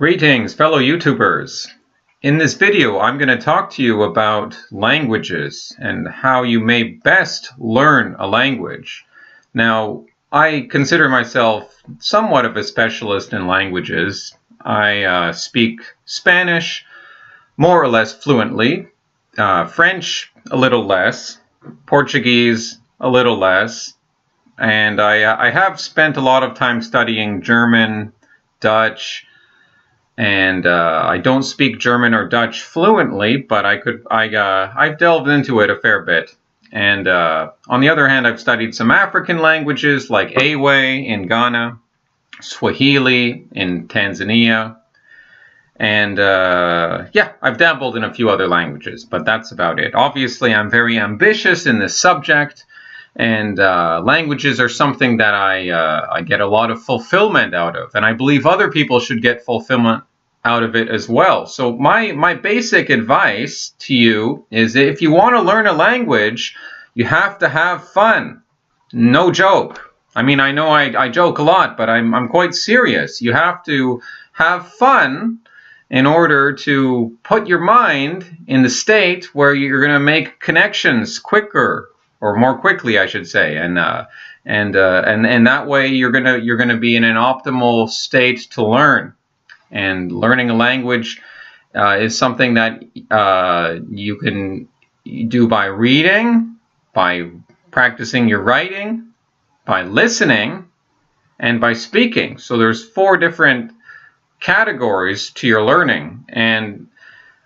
Greetings, fellow YouTubers. In this video, I'm going to talk to you about languages and how you may best learn a language. Now, I consider myself somewhat of a specialist in languages. I speak Spanish more or less fluently, French a little less, Portuguese a little less, and I have spent a lot of time studying German, Dutch, and I don't speak German or Dutch fluently, but I've delved into it a fair bit. And on the other hand, I've studied some African languages like Ewe in Ghana, Swahili in Tanzania, and yeah, I've dabbled in a few other languages, but that's about it. Obviously, I'm very ambitious in this subject, and languages are something that I get a lot of fulfillment out of, and I believe other people should get fulfillment out of it as well. So my basic advice to you is, if you want to learn a language, you have to have fun. No joke. I mean, I know I joke a lot, but I'm quite serious. You have to have fun in order to put your mind in the state where you're going to make connections quicker, or more quickly, I should say, and that way you're gonna be in an optimal state to learn. And learning a language is something that you can do by reading, by practicing your writing, by listening, and by speaking. So there's 4 different categories to your learning. And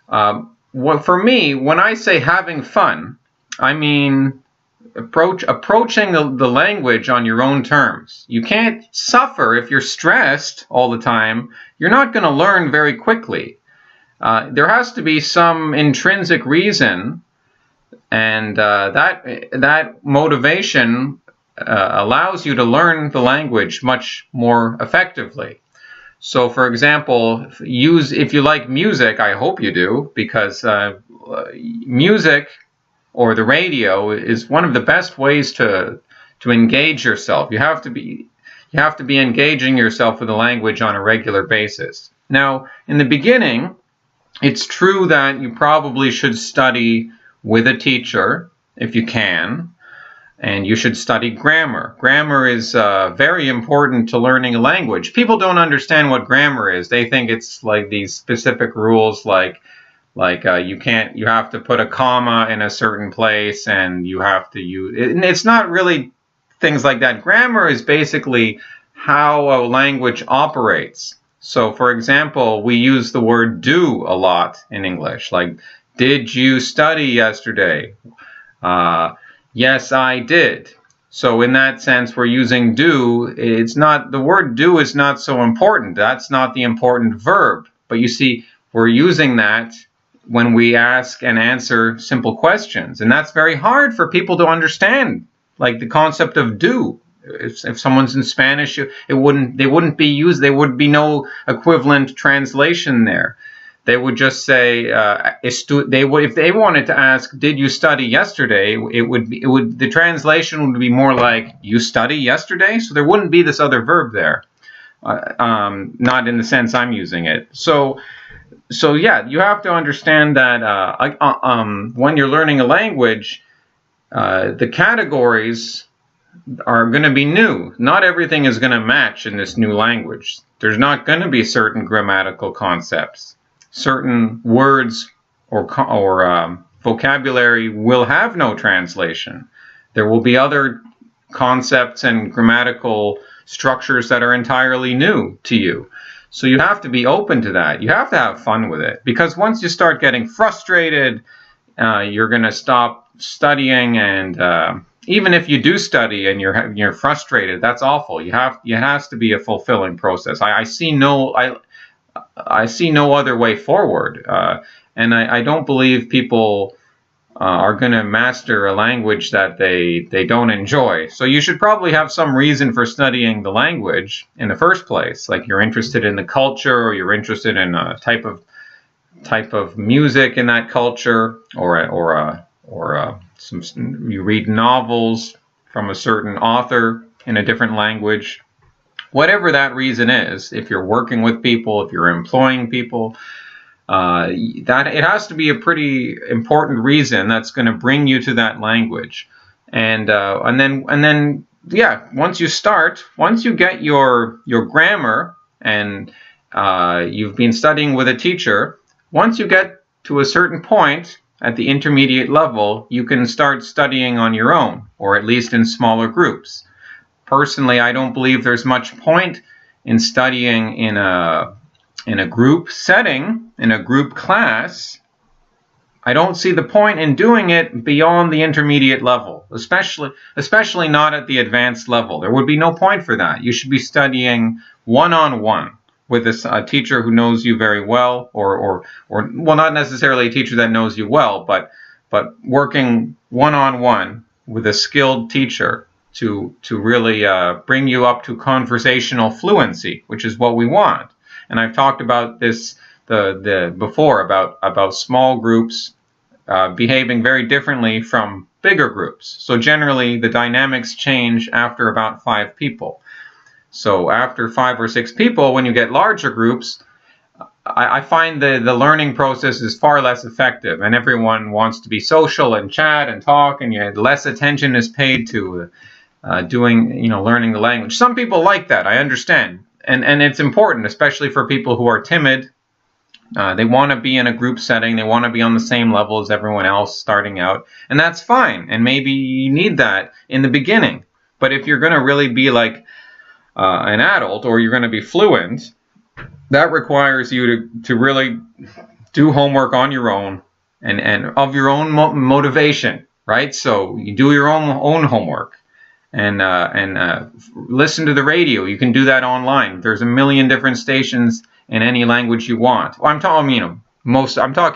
for me, when I say having fun, I mean approaching the language on your own terms. You can't suffer if you're stressed all the time. You're not going to learn very quickly. There has to be some intrinsic reason, and that motivation allows you to learn the language much more effectively. So, for example, if you like music, I hope you do, because music or the radio is one of the best ways to engage yourself. You have to be engaging yourself with the language on a regular basis. Now, in the beginning, it's true that you probably should study with a teacher if you can, and you should study grammar. Grammar is very important to learning a language. People don't understand what grammar is. They think it's like these specific rules, like you have to put a comma in a certain place, and you have to use it. And it's not really things like that. Grammar is basically how a language operates. So, for example, we use the word do a lot in English. Like, did you study yesterday? Yes, I did. So in that sense, we're using do. The word do is not so important. That's not the important verb. But you see, we're using that when we ask and answer simple questions. And that's very hard for people to understand, like the concept of do. If someone's in Spanish, they wouldn't be there would be no equivalent translation there. They would just say, if they wanted to ask, did you study yesterday? The translation would be more like, you study yesterday? So there wouldn't be this other verb there. Not in the sense I'm using it. So yeah, you have to understand that when you're learning a language, the categories are going to be new. Not everything is going to match in this new language. There's not going to be certain grammatical concepts. Certain words or vocabulary will have no translation. There will be other concepts and grammatical structures that are entirely new to you. So you have to be open to that. You have to have fun with it, because once you start getting frustrated, you're going to stop studying. And even if you do study and you're frustrated, that's awful. It has to be a fulfilling process. I see no other way forward, and I don't believe people are going to master a language that they don't enjoy. So you should probably have some reason for studying the language in the first place, like you're interested in the culture, or you're interested in a type of music in that culture, or you read novels from a certain author in a different language. Whatever that reason is, if you're working with people, if you're employing people, that it has to be a pretty important reason that's going to bring you to that language. And then yeah, once you get your grammar, and you've been studying with a teacher, once you get to a certain point at the intermediate level, you can start studying on your own, or at least in smaller groups. Personally, I don't believe there's much point in studying in a group setting, in a group class. I don't see the point in doing it beyond the intermediate level, especially not at the advanced level. There would be no point for that. You should be studying one-on-one with a teacher who knows you very well, or well, not necessarily a teacher that knows you well, but working one-on-one with a skilled teacher to really bring you up to conversational fluency, which is what we want. And I've talked about this before about small groups behaving very differently from bigger groups. So generally, the dynamics change after about 5 people. So after 5 or 6 people, when you get larger groups, I find the learning process is far less effective, and everyone wants to be social and chat and talk, and less attention is paid to learning the language. Some people like that, I understand, and it's important, especially for people who are timid. They want to be in a group setting. They want to be on the same level as everyone else starting out, and that's fine. And maybe you need that in the beginning. But if you're going to really be like an adult, or you're going to be fluent, that requires you to really do homework on your own and of your own motivation, right? So you do your own homework and listen to the radio. You can do that online. There's a million different stations in any language you want. Well, I'm talking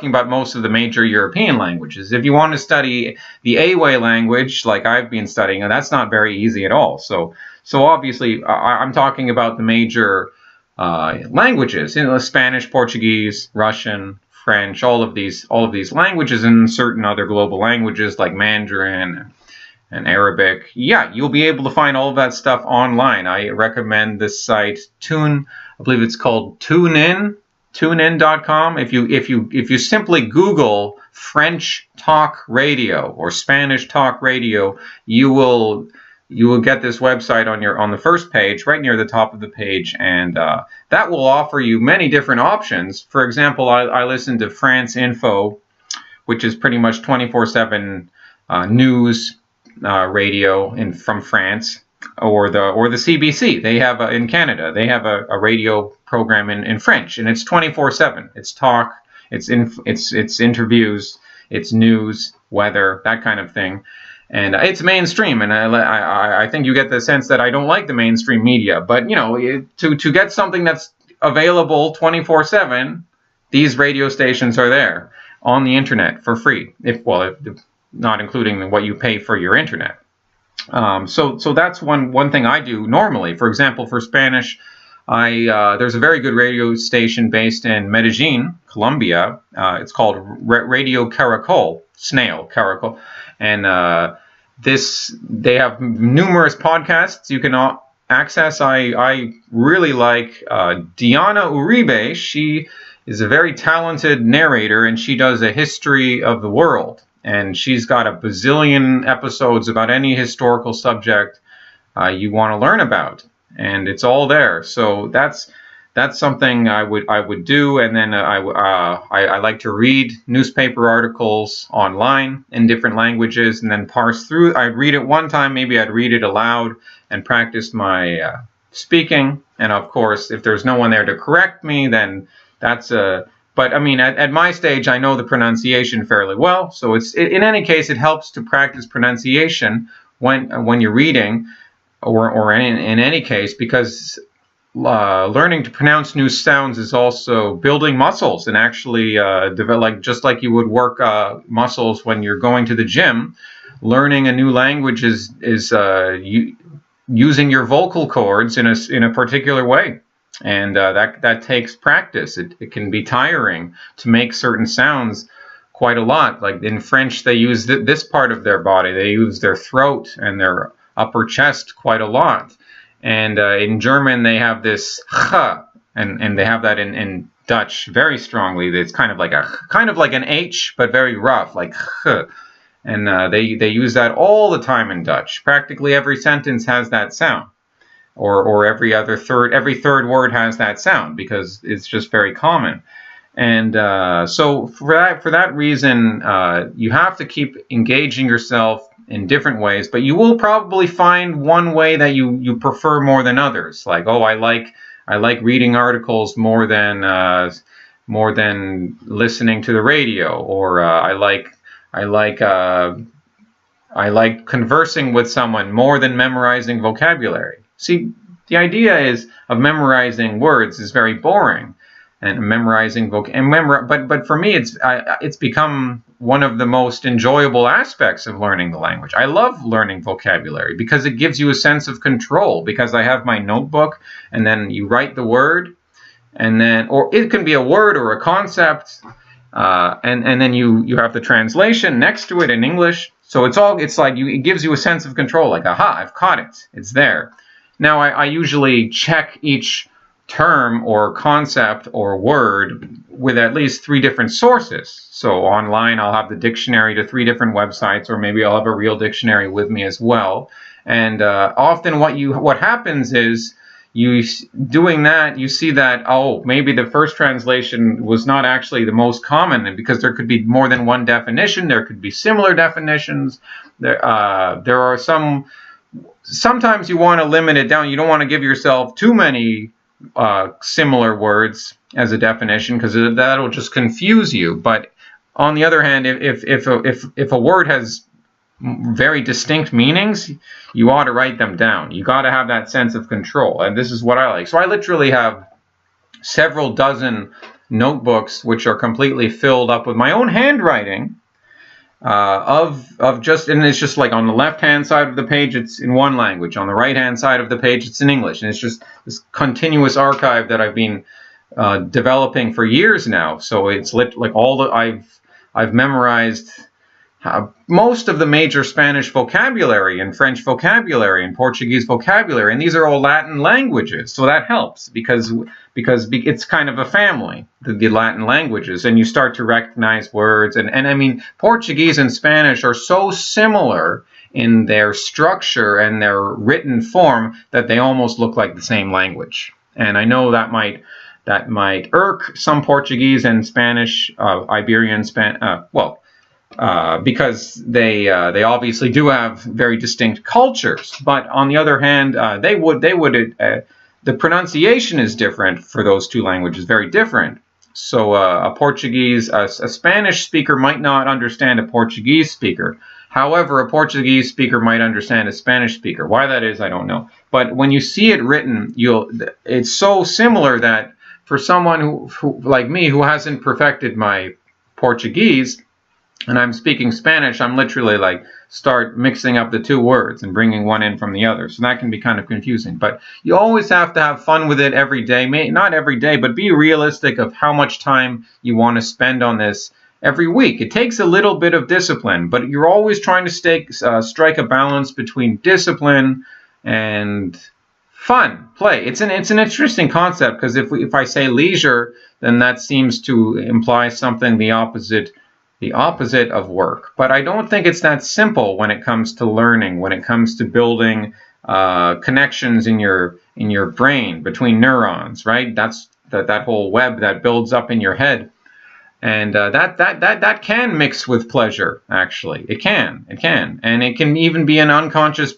about most of the major European languages. If you want to study the Awe language, like I've been studying, and that's not very easy at all. So obviously, I'm talking about the major languages, Spanish, Portuguese, Russian, French, all of these languages, and certain other global languages like Mandarin and Arabic. Yeah, you'll be able to find all of that stuff online. I recommend this site, I believe it's called TuneIn.com. If you simply Google French talk radio or Spanish talk radio, you will get this website on the first page, right near the top of the page, and that will offer you many different options. For example, I listen to France Info, which is pretty much 24/7 news radio from France. Or the CBC. They have in Canada. They have a radio program in French, and it's 24/7. It's talk. It's interviews. It's news, weather, that kind of thing, and it's mainstream. And I think you get the sense that I don't like the mainstream media, but to get something that's available 24/7, these radio stations are there on the internet for free. If not including what you pay for your internet. So that's one thing I do normally. For example, for Spanish, there's a very good radio station based in Medellin, Colombia. It's called Radio Caracol, Snail Caracol, and they have numerous podcasts you can access. I really like Diana Uribe. She is a very talented narrator, and she does a history of the world. And she's got a bazillion episodes about any historical subject you want to learn about, and it's all there. So that's something I would do. And then I like to read newspaper articles online in different languages, and then parse through. I'd read it one time, maybe I'd read it aloud and practice my speaking. And of course, if there's no one there to correct me, then that's a But I mean, at my stage, I know the pronunciation fairly well. So in any case, it helps to practice pronunciation when you're reading, or in any case, because learning to pronounce new sounds is also building muscles and actually develop, just like you would work muscles when you're going to the gym. Learning a new language is using your vocal cords in a particular way. And that takes practice. It can be tiring to make certain sounds quite a lot. Like in French, they use this part of their body. They use their throat and their upper chest quite a lot. And in German, they have this ch, and they have that in Dutch very strongly. It's kind of like an H, but very rough, like ch. And they use that all the time in Dutch. Practically every sentence has that sound, or every third word has that sound, because it's just very common. And so for that reason, you have to keep engaging yourself in different ways, but you will probably find one way that you prefer more than others. Like, oh, I like reading articles more than listening to the radio, or I like conversing with someone more than memorizing vocabulary. See, the idea of memorizing words is very boring, and memorizing but for me it's become one of the most enjoyable aspects of learning the language. I love learning vocabulary because it gives you a sense of control, because I have my notebook, and then you write the word, and then, or it can be a word or a concept, and then you have the translation next to it in English. So it gives you a sense of control, like, aha, I've caught it, it's there. Now I usually check each term or concept or word with at least 3 different sources. So online I'll have the dictionary to 3 different websites, or maybe I'll have a real dictionary with me as well. And often what happens is, doing that, you see that, oh, maybe the first translation was not actually the most common, and because there could be more than one definition, there could be similar definitions. There are sometimes you want to limit it down. You don't want to give yourself too many similar words as a definition, because that'll just confuse you. But on the other hand, if a word has very distinct meanings, you ought to write them down. You got to have that sense of control, and this is what I like. So I literally have several dozen notebooks which are completely filled up with my own handwriting, and it's just like on the left hand side of the page it's in one language, on the right hand side of the page it's in English, and it's just this continuous archive that I've been developing for years now. So it's like I've memorized most of the major Spanish vocabulary and French vocabulary and Portuguese vocabulary, and these are all Latin languages, so that helps because it's kind of a family, the Latin languages, and you start to recognize words, and I mean, Portuguese and Spanish are so similar in their structure and their written form that they almost look like the same language. And I know that might irk some Portuguese and Spanish, Iberian because they obviously do have very distinct cultures, but on the other hand, the pronunciation is different for those 2 languages, very different. So a Spanish speaker might not understand a Portuguese speaker. However, a Portuguese speaker might understand a Spanish speaker. Why that is, I don't know. But when you see it written, it's so similar that for someone who like me, who hasn't perfected my Portuguese, and I'm speaking Spanish, I'm literally like start mixing up the 2 words and bringing one in from the other. So that can be kind of confusing. But you always have to have fun with it every day. Not every day, but be realistic of how much time you want to spend on this every week. It takes a little bit of discipline, but you're always trying to strike a balance between discipline and fun, play. It's an interesting concept, because if I say leisure, then that seems to imply something the opposite of work. But I don't think it's that simple when it comes to learning, when it comes to building connections in your brain between neurons, right? That's that whole web that builds up in your head. And that can mix with pleasure, actually. It can. And it can even be an unconscious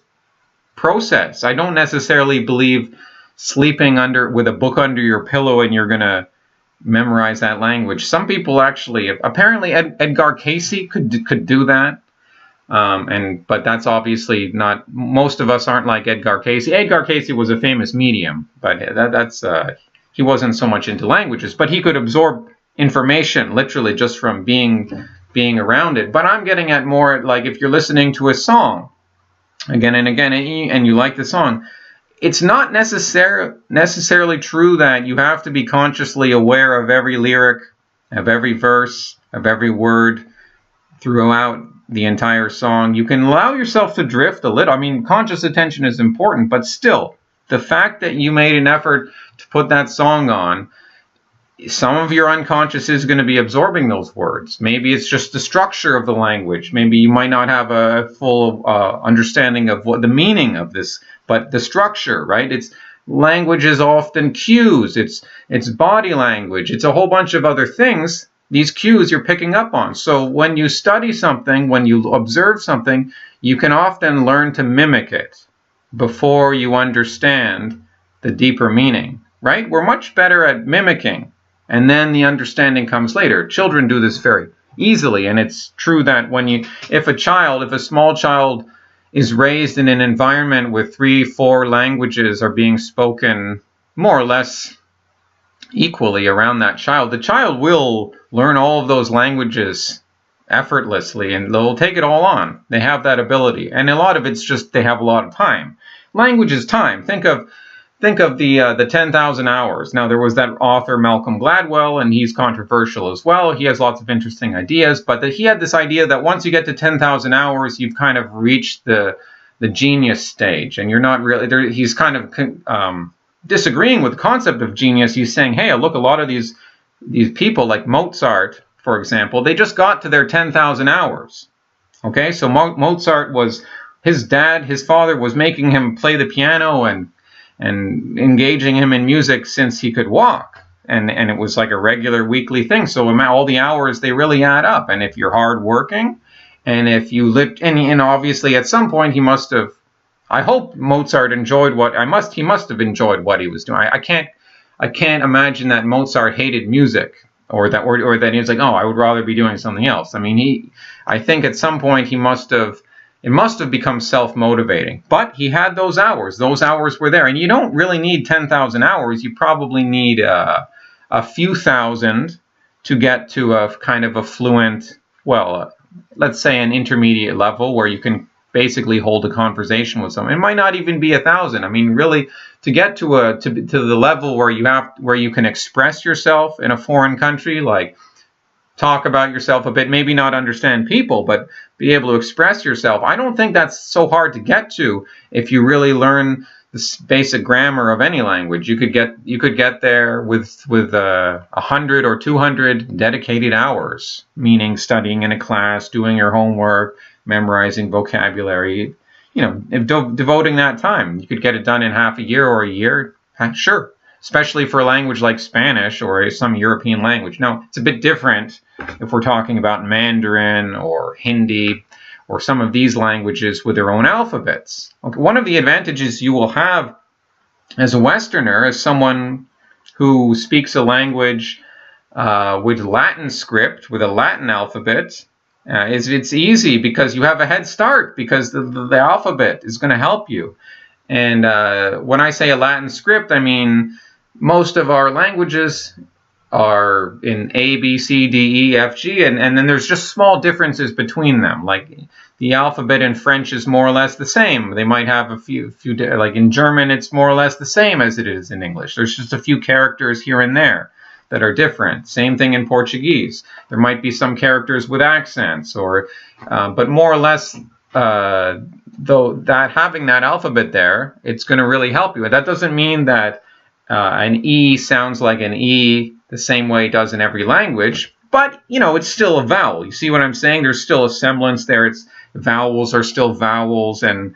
process. I don't necessarily believe sleeping with a book under your pillow and you're going to memorize that language. Some people actually, apparently Edgar Cayce could do that, but that's obviously not, most of us aren't like Edgar Cayce. Edgar Cayce was a famous medium, but he wasn't so much into languages, but he could absorb information literally just from being around it. But I'm getting at more like if you're listening to a song again and again and you like the song, it's not necessarily true that you have to be consciously aware of every lyric, of every verse, of every word throughout the entire song. You can allow yourself to drift a little. I mean, conscious attention is important, but still, the fact that you made an effort to put that song on, some of your unconscious is going to be absorbing those words. Maybe it's just the structure of the language. Maybe you might not have a full understanding of what the meaning of this, but the structure, right? It's language is often cues. It's body language. It's a whole bunch of other things. These cues you're picking up on. So when you study something, when you observe something, you can often learn to mimic it before you understand the deeper meaning, right? We're much better at mimicking, and then the understanding comes later. Children do this very easily, and it's true that if a small child is raised in an environment where 3-4 languages are being spoken more or less equally around that child, the child will learn all of those languages effortlessly, and they'll take it all on. They have that ability, and a lot of it's just they have a lot of time. Language is time. Think of the 10,000 hours. Now, there was that author Malcolm Gladwell, and he's controversial as well. He has lots of interesting ideas, but he had this idea that once you get to 10,000 hours, you've kind of reached the genius stage, and you're not really there. He's kind of disagreeing with the concept of genius. He's saying, hey, look, a lot of these people like Mozart, for example, they just got to their 10,000 hours. Okay, so Mozart was, his father was making him play the piano and engaging him in music since he could walk. And it was like a regular weekly thing. So all the hours, they really add up. And if you're hardworking, and if you lived, and obviously at some point he must have, I hope Mozart enjoyed he must have enjoyed what he was doing. I can't imagine that Mozart hated music, or that he was like, oh, I would rather be doing something else. I mean, I think at some point it must have become self-motivating. But he had those hours. Those hours were there. And you don't really need 10,000 hours. You probably need a few thousand to get to a kind of a fluent, let's say an intermediate level where you can basically hold a conversation with someone. It might not even be 1,000. I mean, really, to get to the level where you can express yourself in a foreign country, like talk about yourself a bit, maybe not understand people, but be able to express yourself. I don't think that's so hard to get to if you really learn the basic grammar of any language. You could get there with 100 or 200 dedicated hours, meaning studying in a class, doing your homework, memorizing vocabulary. Devoting that time, you could get it done in half a year or a year. Sure. Especially for a language like Spanish or some European language. Now, it's a bit different if we're talking about Mandarin or Hindi or some of these languages with their own alphabets. Okay, one of the advantages you will have as a Westerner, as someone who speaks a language with Latin script, with a Latin alphabet, is it's easy because you have a head start, because the alphabet is going to help you. And when I say a Latin script, I mean most of our languages are in A, B, C, D, E, F, G, and then there's just small differences between them. Like the alphabet in French is more or less the same. They might have a few like in German, it's more or less the same as it is in English. There's just a few characters here and there that are different. Same thing in Portuguese. There might be some characters with accents, but more or less, though that having that alphabet there, it's going to really help you. That doesn't mean that an E sounds like an E the same way it does in every language, but it's still a vowel. You see what I'm saying? There's still a semblance there. Vowels are still vowels, and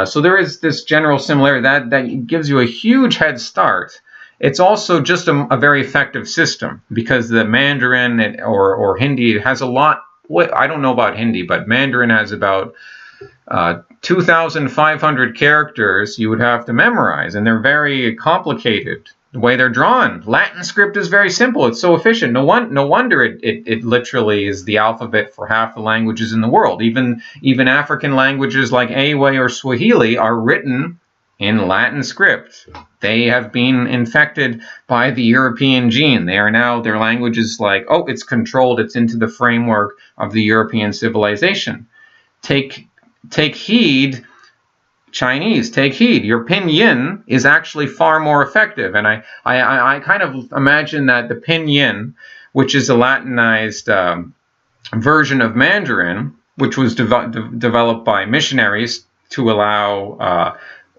so there is this general similarity that gives you a huge head start. It's also just a very effective system, because the Mandarin or Hindi has a lot. I don't know about Hindi, but Mandarin has about 2,500 characters you would have to memorize, and they're very complicated the way they're drawn. Latin script is very simple. It's so efficient. No wonder it literally is the alphabet for half the languages in the world. Even African languages like Ewe or Swahili are written in Latin script. They have been infected by the European gene. They are now, their language is like, oh, it's controlled. It's into the framework of the European civilization. Take heed, Chinese, take heed. Your pinyin is actually far more effective. And I kind of imagine that the pinyin, which is a Latinized version of Mandarin, which was developed by missionaries to allow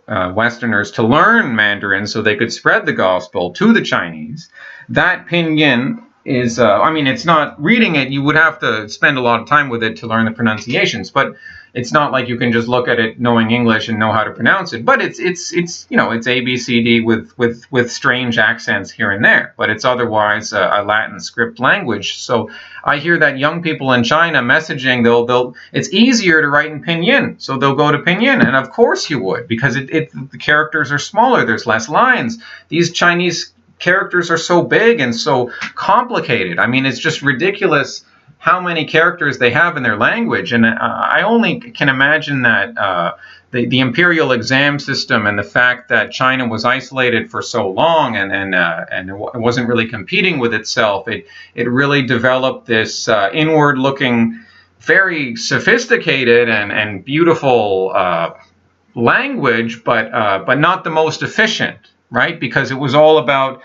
Westerners to learn Mandarin so they could spread the gospel to the Chinese. That pinyin is, I mean, it's not reading it. You would have to spend a lot of time with it to learn the pronunciations, but it's not like you can just look at it knowing English and know how to pronounce it. But it's you know, it's ABCD with strange accents here and there. But it's otherwise a Latin script language. So I hear that young people in China messaging, it's easier to write in pinyin, so they'll go to pinyin. And of course you would, because the characters are smaller. There's less lines. These Chinese characters are so big and so complicated. I mean, it's just ridiculous how many characters they have in their language. And I only can imagine that the imperial exam system and the fact that China was isolated for so long and it wasn't really competing with itself, it really developed this inward-looking, very sophisticated and beautiful language, but not the most efficient. Right? Because it was all about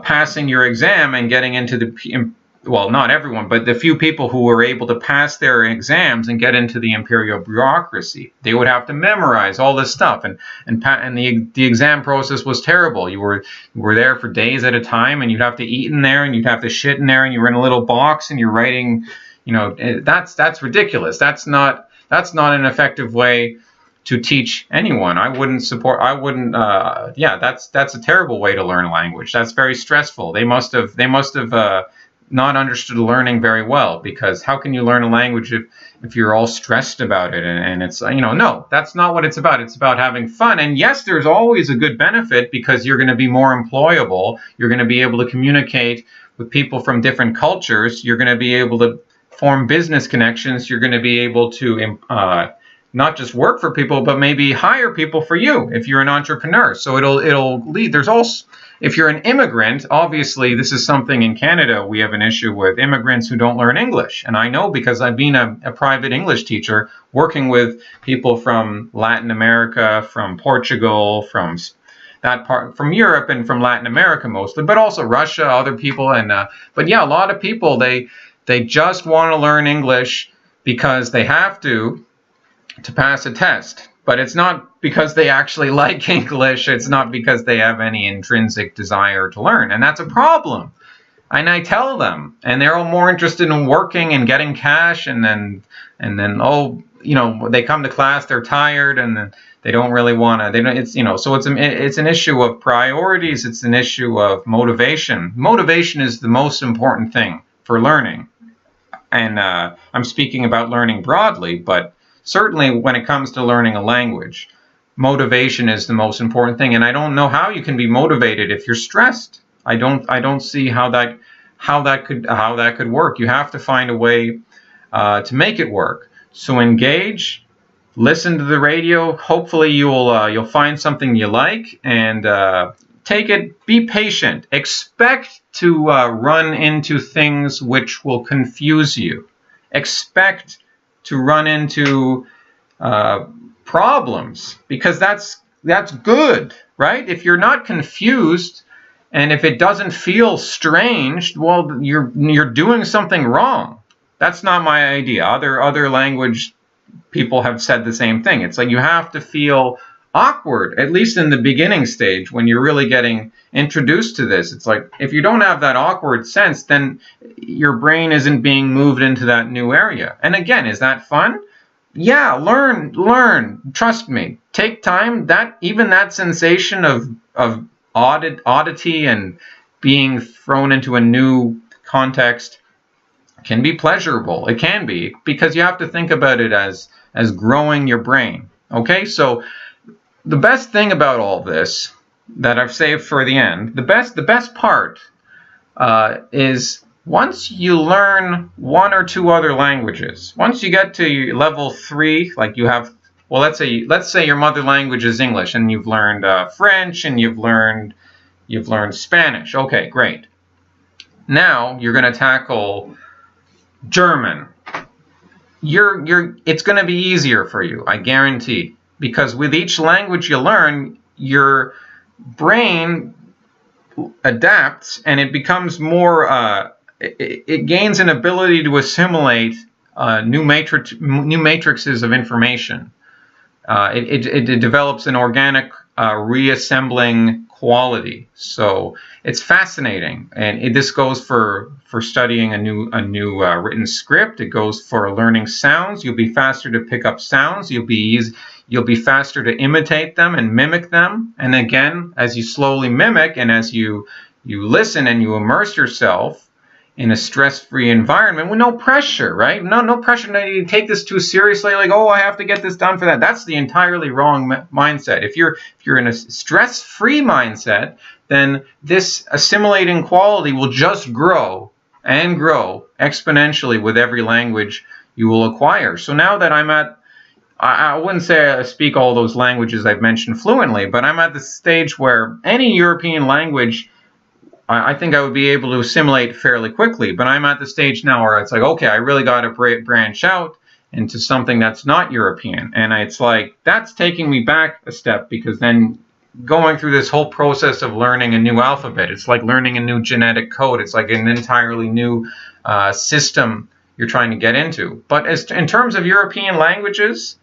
passing your exam and getting into the, well, not everyone, but the few people who were able to pass their exams and get into the imperial bureaucracy. They would have to memorize all this stuff, and the exam process was terrible. You were there for days at a time, and you'd have to eat in there, and you'd have to shit in there, and you were in a little box, and you're writing. You know, that's ridiculous. That's not an effective way to teach anyone. I wouldn't. Yeah, that's a terrible way to learn a language. That's very stressful. They must have not understood learning very well, because how can you learn a language if you're all stressed about it? And it's, you know, no, that's not what it's about. It's about having fun. And yes, there's always a good benefit, because you're going to be more employable. You're going to be able to communicate with people from different cultures. You're going to be able to form business connections. You're going to be able to not just work for people, but maybe hire people for you if you're an entrepreneur. So it'll lead. There's also, if you're an immigrant, obviously this is something in Canada we have an issue with, immigrants who don't learn English. And I know, because I've been a private English teacher working with people from Latin America, from Portugal, from that part, from Europe and from Latin America mostly, but also Russia, other people. And but yeah, a lot of people, they just want to learn English because they have to pass a test. But it's not because they actually like English. It's not because they have any intrinsic desire to learn. And that's a problem. And I tell them, and they're all more interested in working and getting cash, and then oh, you know, they come to class, they're tired, and then they don't really want to. They don't. It's, you know, so it's an issue of priorities. It's an issue of motivation. Motivation is the most important thing for learning. And I'm speaking about learning broadly, but certainly when it comes to learning a language, motivation is the most important thing. And I don't know how you can be motivated if you're stressed. I don't see how that could work. You have to find a way to make it work. So engage, listen to the radio. Hopefully you'll find something you like, and take it. Be patient. Expect to run into things which will confuse you. Expect to run into problems, because that's good, right? If you're not confused, and if it doesn't feel strange, well, you're doing something wrong. That's not my idea. Other language people have said the same thing. It's like you have to feel awkward, at least in the beginning stage, when you're really getting introduced to this. It's like, if you don't have that awkward sense, then your brain isn't being moved into that new area. And again, is that fun? Yeah, learn. Trust me. Take time. Even that sensation of oddity and being thrown into a new context can be pleasurable. It can be, because you have to think about it as growing your brain. Okay, so the best thing about all this that I've saved for the end, the best part is once you learn one or two other languages, once you get to level 3, like you have, well, let's say your mother language is English, and you've learned French, and you've learned Spanish. Okay, great. Now you're going to tackle German. It's going to be easier for you, I guarantee, because with each language you learn, your brain adapts, and it becomes more. It gains an ability to assimilate new matrices of information. it develops an organic reassembling quality. So it's fascinating, and this goes for studying a new written script. It goes for learning sounds. You'll be faster to pick up sounds. You'll be faster to imitate them and mimic them. And again, as you slowly mimic and as you listen and you immerse yourself in a stress-free environment with no pressure, right? No pressure to take this too seriously, like, oh, I have to get this done for that. That's the entirely wrong mindset. If you're in a stress-free mindset, then this assimilating quality will just grow and grow exponentially with every language you will acquire. So now that I wouldn't say I speak all those languages I've mentioned fluently, but I'm at the stage where any European language, I think I would be able to assimilate fairly quickly. But I'm at the stage now where it's like, okay, I really got to branch out into something that's not European. And it's like, that's taking me back a step, because then going through this whole process of learning a new alphabet, it's like learning a new genetic code. It's like an entirely new system you're trying to get into. But in terms of European languages,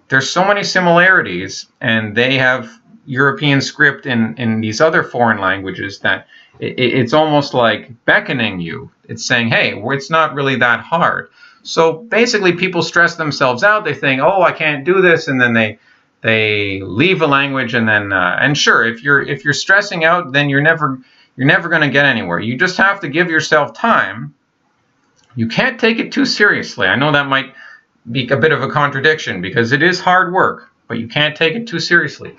there's so many similarities, and they have European script in these other foreign languages that it's almost like beckoning you. It's saying, hey, it's not really that hard. So basically, people stress themselves out. They think, oh, I can't do this, and then they leave a language, and then and sure, if you're stressing out, then you're never going to get anywhere. You just have to give yourself time. You can't take it too seriously. I know that might be a bit of a contradiction, because it is hard work, but you can't take it too seriously.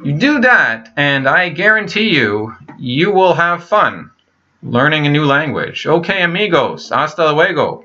You do that, and I guarantee you will have fun learning a new language. Okay, amigos, hasta luego.